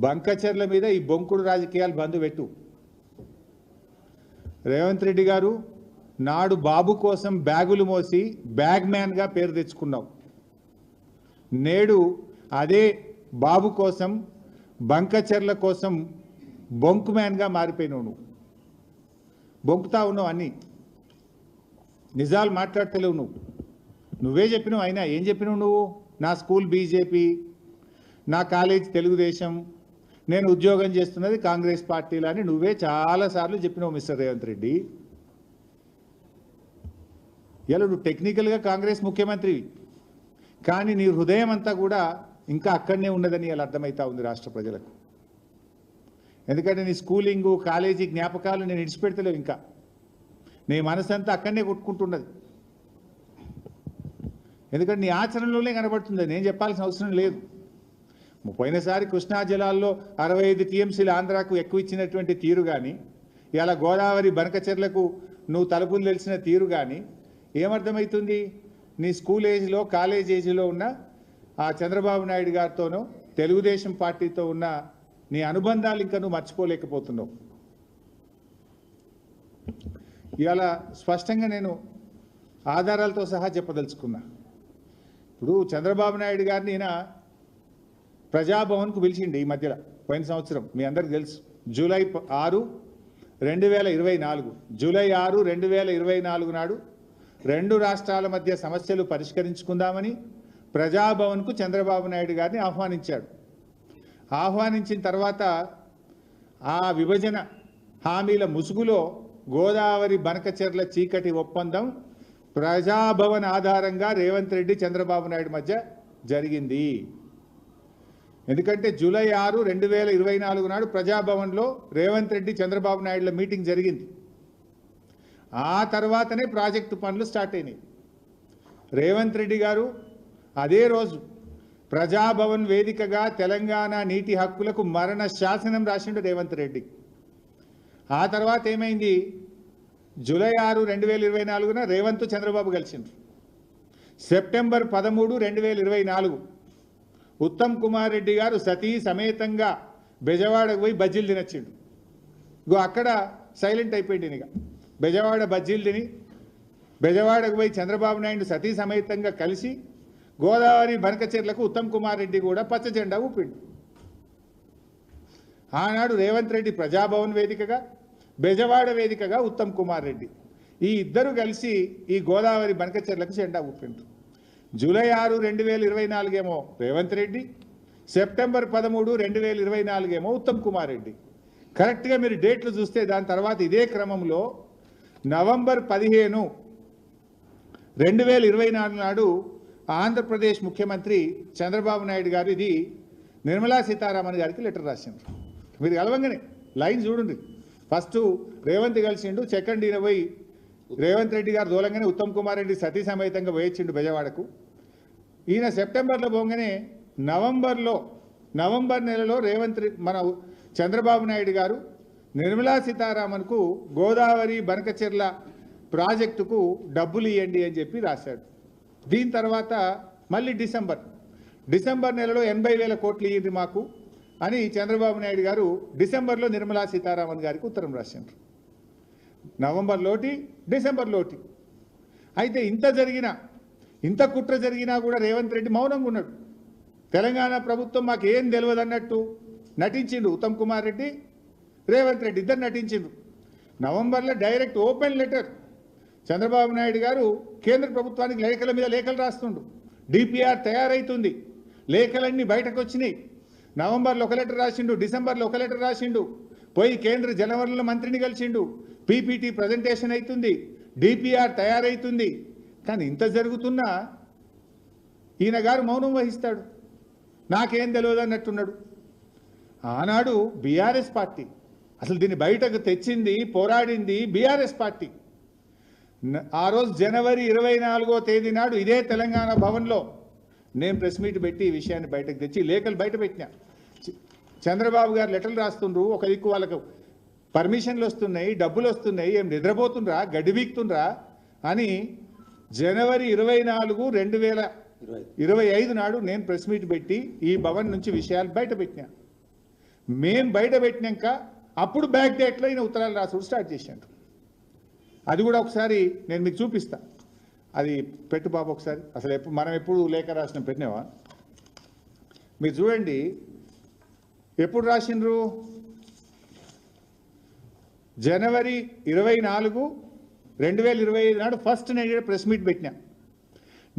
బంకచర్ల మీద ఈ బొంకుడు రాజకీయాలు బంద్ పెట్టు. రేవంత్ రెడ్డి గారు నాడు బాబు కోసం బ్యాగులు మోసి బ్యాగ్ మ్యాన్గా పేరు తెచ్చుకున్నావు. నేడు అదే బాబు కోసం బంకచర్ల కోసం బొంకు మ్యాన్గా మారిపోయినావు. నువ్వు బొంకుతా ఉన్నావు, అన్నీ నిజాలు మాట్లాడతలేవు. నువ్వే చెప్పినావు. అయినా ఏం చెప్పినావు నువ్వు? నా స్కూల్ బీజేపీ, నా కాలేజ్ తెలుగుదేశం, నేను ఉద్యోగం చేస్తున్నది కాంగ్రెస్ పార్టీలో అని నువ్వే చాలాసార్లు చెప్పినావు మిస్టర్ రేవంత్ రెడ్డి. ఇలా నువ్వు టెక్నికల్గా కాంగ్రెస్ ముఖ్యమంత్రి, కానీ నీ హృదయం అంతా కూడా ఇంకా అక్కడనే ఉన్నదని ఇలా అర్థమవుతా ఉంది రాష్ట్ర ప్రజలకు. ఎందుకంటే నీ స్కూలింగు కాలేజీ జ్ఞాపకాలు నేను విడిచిపెడతలేవు. ఇంకా నీ మనసంతా అక్కడనే కొట్టుకుంటున్నది. ఎందుకంటే నీ ఆచరణలోనే కనబడుతుంది. నేను చెప్పాల్సిన అవసరం లేదు. పోయినసారి కృష్ణా జలాల్లో 65 టీఎంసీలు ఆంధ్రాకు ఎక్కువ ఇచ్చినటువంటి తీరు కానీ, ఇలా గోదావరి బనకచెర్లకు నువ్వు తలుపులు తెలిసిన తీరు కానీ ఏమర్థమవుతుంది? నీ స్కూల్ ఏజ్లో కాలేజ్ ఏజ్లో ఉన్న ఆ చంద్రబాబు నాయుడు గారితోనో తెలుగుదేశం పార్టీతో ఉన్న నీ అనుబంధాలు ఇంకా నువ్వు మర్చిపోలేకపోతున్నావు. ఇవాళ స్పష్టంగా నేను ఆధారాలతో సహా చెప్పదలుచుకున్నా. ఇప్పుడు చంద్రబాబు నాయుడు గారిని ఈయన ప్రజాభవన్కు పిలిచిండి ఈ మధ్యలో, పోయిన సంవత్సరం మీ అందరికి తెలుసు. జూలై 6, 2024 జూలై 6, 2024 నాడు 2 రాష్ట్రాల మధ్య సమస్యలు పరిష్కరించుకుందామని ప్రజాభవన్కు చంద్రబాబు నాయుడు గారిని ఆహ్వానించాడు. ఆహ్వానించిన తర్వాత ఆ విభజన హామీల ముసుగులో గోదావరి బనకచెర్ల చీకటి ఒప్పందం ప్రజాభవన్ ఆధారంగా రేవంత్ రెడ్డి చంద్రబాబు నాయుడు మధ్య జరిగింది. ఎందుకంటే జూలై 6, 2024 నాడు ప్రజాభవన్లో రేవంత్ రెడ్డి చంద్రబాబు నాయుడుల మీటింగ్ జరిగింది. ఆ తర్వాతనే ప్రాజెక్టు పనులు స్టార్ట్ అయినాయి. రేవంత్ రెడ్డి గారు అదే రోజు ప్రజాభవన్ వేదికగా తెలంగాణ నీటి హక్కులకు మరణ శాసనం రాసిండు రేవంత్ రెడ్డి. ఆ తర్వాత ఏమైంది? జూలై 6, 2024 రేవంత్ చంద్రబాబు కలిసిండ్రు. సెప్టెంబర్ 13, 2024 ఉత్తమ్ కుమార్ రెడ్డి గారు సతీ సమేతంగా బెజవాడకు పోయి బజ్జీలు తినొచ్చిండు. ఇగో అక్కడ సైలెంట్ అయిపోయింది. ఇక బెజవాడ బజ్జీలు తిని బెజవాడకు పోయి చంద్రబాబు నాయుడు సతీ సమేతంగా కలిసి గోదావరి బనకచెర్లకు ఉత్తమ్ కుమార్ రెడ్డి కూడా పచ్చ జెండా ఊపిండు. ఆనాడు రేవంత్ రెడ్డి ప్రజాభవన్ వేదికగా, బెజవాడ వేదికగా ఉత్తమ్ కుమార్ రెడ్డి ఈ ఇద్దరు కలిసి ఈ గోదావరి బనకచెర్లకు జెండా ఊపిండ్రు. జూలై 6, 2024 ఏమో రేవంత్ రెడ్డి, సెప్టెంబర్ 13, 2024 ఏమో ఉత్తమ్ కుమార్ రెడ్డి. కరెక్ట్గా మీరు డేట్లు చూస్తే దాని తర్వాత ఇదే క్రమంలో నవంబర్ 15, 2024 నాడు ఆంధ్రప్రదేశ్ ముఖ్యమంత్రి చంద్రబాబు నాయుడు గారు ఇది నిర్మలా సీతారామన్ గారికి లెటర్ రాసిండ్రు. మీరు కలవంగానే లైన్ చూడండి. ఫస్ట్ రేవంత్ కలిసిండు, సెకండ్ ఈయన పోయి రేవంత్ రెడ్డి గారు దూలంగానే ఉత్తమ్ కుమార్ రెడ్డి సతీ సమేతంగా పోయించిండు బెజవాడకు. ఈయన సెప్టెంబర్లో పోగానే నవంబర్ నెలలో మన చంద్రబాబు నాయుడు గారు నిర్మలా సీతారామన్కు గోదావరి బనకచెర్ల ప్రాజెక్టుకు డబ్బులు ఇవ్వండి అని చెప్పి రాశాడు. దీని తర్వాత మళ్ళీ డిసెంబర్ నెలలో 80,000 కోట్లు ఇవ్వండి మాకు అని చంద్రబాబు నాయుడు గారు డిసెంబర్లో నిర్మలా సీతారామన్ గారికి ఉత్తరం రాశారు. నవంబర్లోటి, డిసెంబర్లోటి. అయితే ఇంత కుట్ర జరిగినా కూడా రేవంత్ రెడ్డి మౌనంగా ఉన్నాడు. తెలంగాణ ప్రభుత్వం మాకు ఏం తెలియదు అన్నట్టు నటించిండు. ఉత్తమ్ కుమార్ రెడ్డి, రేవంత్ రెడ్డి ఇద్దరు నటించిండు. నవంబర్లో direct open letter Chandrababu Naidu గారు కేంద్ర ప్రభుత్వానికి లేఖల మీద లేఖలు రాస్తుండు. డిపిఆర్ తయారైతుంది, లేఖలన్నీ బయటకు వచ్చినాయి. నవంబర్లో ఒక లెటర్ రాసిండు, డిసెంబర్లో ఒక లెటర్ రాసిండు, పోయి కేంద్ర జలవనరుల మంత్రిని కలిసిండు, పీపీటీ ప్రజెంటేషన్ అవుతుంది, డిపిఆర్ తయారైతుంది. కానీ ఇంత జరుగుతున్నా ఈయన గారు మౌనం వహిస్తాడు, నాకేం తెలియదు అన్నట్టున్నాడు. ఆనాడు బీఆర్ఎస్ పార్టీ అసలు దీన్ని బయటకు తెచ్చింది, పోరాడింది బీఆర్ఎస్ పార్టీ. ఆ రోజు జనవరి 24వ తేదీ నాడు ఇదే తెలంగాణ భవన్లో నేను ప్రెస్ మీట్ పెట్టి ఈ విషయాన్ని బయటకు తెచ్చి లేఖలు బయట పెట్టినా. చంద్రబాబు గారు లెటర్లు రాస్తుండ్రు, ఒక దిక్కు వాళ్ళకు పర్మిషన్లు వస్తున్నాయి, డబ్బులు వస్తున్నాయి, ఏం నిద్రపోతుండ్రా, గడ్డి వీక్తుండ్రా అని జనవరి 24, 2025 నాడు నేను ప్రెస్ మీట్ పెట్టి ఈ భవన్ నుంచి విషయాలు బయట పెట్టినా. మేం బయట పెట్టినాక అప్పుడు బ్యాక్ డేట్లో ఈయన ఉత్తరాలు రాసుడు స్టార్ట్ చేశాడు. అది కూడా ఒకసారి నేను మీకు చూపిస్తా. అది పెట్టు బాబు ఒకసారి. అసలు మనం ఎప్పుడు లేఖ రాసిన పెట్టినావా? మీరు చూడండి ఎప్పుడు రాసిండ్రు. జనవరి 24, 2025 నాడు ఫస్ట్ నేను ప్రెస్ మీట్ పెట్టినా.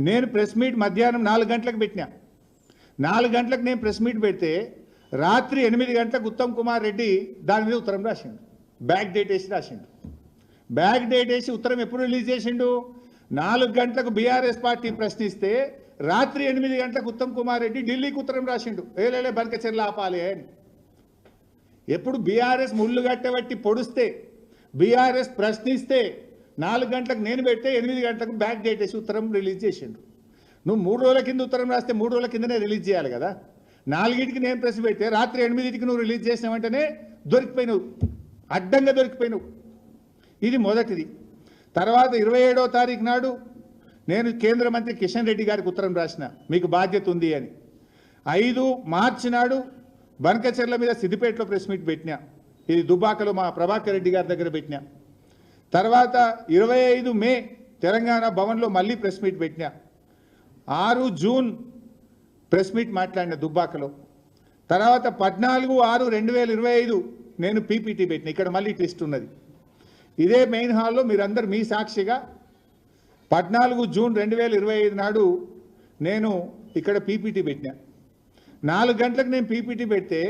నేను ప్రెస్ మీట్ మధ్యాహ్నం 4 గంటలకు పెట్టినా. 4 గంటలకు నేను ప్రెస్ మీట్ పెడితే రాత్రి 8 గంటలకు ఉత్తమ్ కుమార్ రెడ్డి దాని మీద ఉత్తరం రాసిండు. బ్యాక్ డేట్ వేసి రాసిండు. బ్యాక్ డేట్ వేసి ఉత్తరం ఎప్పుడు రిలీజ్ చేసిండు? 4 గంటలకు బీఆర్ఎస్ పార్టీ ప్రశ్నిస్తే రాత్రి 8 గంటలకు ఉత్తమ్ కుమార్ రెడ్డి ఢిల్లీకి ఉత్తరం రాసిండు, ఏలేలే బనకచెర్ల ఆపాలి అని. ఎప్పుడు బీఆర్ఎస్ ముళ్ళు గట్టబట్టి పొడిస్తే, బీఆర్ఎస్ ప్రశ్నిస్తే 4 గంటలకు నేను పెడితే 8 గంటలకు బ్యాక్ డేట్ వేసి ఉత్తరం రిలీజ్ చేసిండు. నువ్వు 3 రోజుల కింద ఉత్తరం రాస్తే 3 రోజుల కిందనే రిలీజ్ చేయాలి కదా. 4కి నేను ప్రెస్ పెడితే రాత్రి 8కి నువ్వు రిలీజ్ చేసిన వెంటనే దొరికిపోయినావు, అడ్డంగా దొరికిపోయినావు. ఇది మొదటిది. తర్వాత 27వ తారీఖు నాడు నేను కేంద్ర మంత్రి కిషన్ రెడ్డి గారికి ఉత్తరం రాసిన, మీకు బాధ్యత ఉంది అని. 5 మార్చి నాడు బనకచెర్ల మీద సిద్దిపేటలో ప్రెస్ మీట్ పెట్టినా. ఇది దుబ్బాకలో మా ప్రభాకర్ రెడ్డి గారి దగ్గర పెట్టినా. తర్వాత 25 మే తెలంగాణ భవన్లో మళ్ళీ ప్రెస్ మీట్ పెట్టినా. 6 జూన్ ప్రెస్ మీట్ మాట్లాడిన దుబ్బాకలో. తర్వాత 14/6/2025 నేను పీపీటీ పెట్టిన. ఇక్కడ మళ్ళీ ట్విస్ట్ ఉన్నది. ఇదే మెయిన్ హాల్లో మీరందరూ మీ సాక్షిగా 14 జూన్ 2025 నాడు నేను ఇక్కడ పీపీటీ పెట్టినా. 4 గంటలకు నేను పీపీటీ పెడితే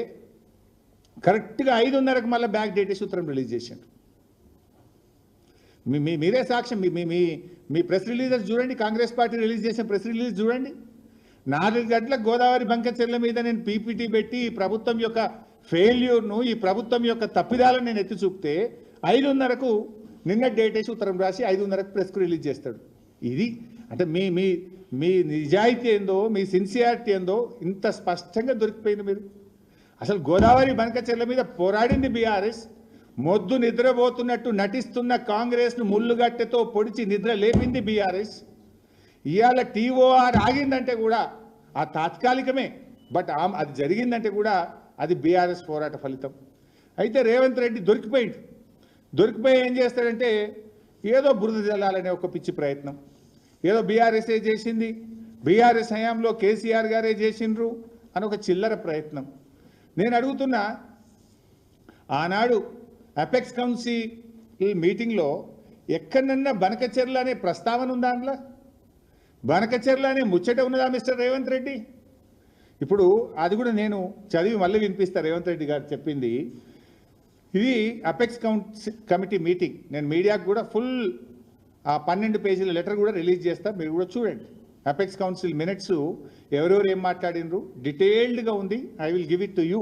కరెక్ట్గా 5:30కు మళ్ళీ బ్యాక్ డేట్ సూత్రం రిలీజ్ చేశాడు. మీరే సాక్ష్యం. మీ ప్రెస్ రిలీజెస్ చూడండి, కాంగ్రెస్ పార్టీ రిలీజ్ చేసిన ప్రెస్ రిలీజ్ చూడండి. 4 గంటలకు గోదావరి బంకచెర్ల మీద నేను పీపీటీ పెట్టి ఈ ప్రభుత్వం యొక్క ఫెయిల్యూర్ను, ఈ ప్రభుత్వం యొక్క తప్పిదాలను నేను ఎత్తి చూపితే 5:30కు నిన్న డేట్ వేసి ఉత్తరం రాసి 5:30కు ప్రెస్కు రిలీజ్ చేస్తాడు. ఇది అంటే మీ నిజాయితీ ఏందో, మీ సిన్సియారిటీ ఏందో ఇంత స్పష్టంగా దొరికిపోయింది. మీరు అసలు గోదావరి బంకచెర్ల మీద పోరాడింది బీఆర్ఎస్. మొద్దు నిద్రపోతున్నట్టు నటిస్తున్న కాంగ్రెస్ను ముళ్ళుగట్టెతో పొడిచి నిద్ర లేపింది బీఆర్ఎస్. ఇవాళ టీఓఆర్ ఆగిందంటే కూడా ఆ తాత్కాలికమే, బట్ అది జరిగిందంటే కూడా అది బీఆర్ఎస్ పోరాట ఫలితం. అయితే రేవంత్ రెడ్డి దొరికిపోయి ఏం చేస్తాడంటే ఏదో బురద జల్లాలనే ఒక పిచ్చి ప్రయత్నం. ఏదో బీఆర్ఎస్ఏ చేసింది, బీఆర్ఎస్ హయాంలో కేసీఆర్ గారే చేసిండ్రు అని ఒక చిల్లర ప్రయత్నం. నేను అడుగుతున్నా, ఆనాడు అపెక్స్ కౌన్సిల్ మీటింగ్లో ఎక్కడన్నా బనకచెర్ల అనే ప్రస్తావన ఉందా? అందులో బనకచెర్ల అనే ముచ్చట ఉన్నదా మిస్టర్ రేవంత్ రెడ్డి? ఇప్పుడు అది కూడా నేను చదివి మళ్ళీ వినిపిస్తా. రేవంత్ రెడ్డి గారు చెప్పింది ఇది అపెక్స్ కమిటీ మీటింగ్. నేను మీడియాకు కూడా ఫుల్ ఆ 12 పేజీల లెటర్ కూడా రిలీజ్ చేస్తా, మీరు కూడా చూడండి. అపెక్స్ కౌన్సిల్ మినిట్స్ ఎవరెవరు ఏం మాట్లాడినరు డీటెయిల్డ్గా ఉంది. I will give it to you.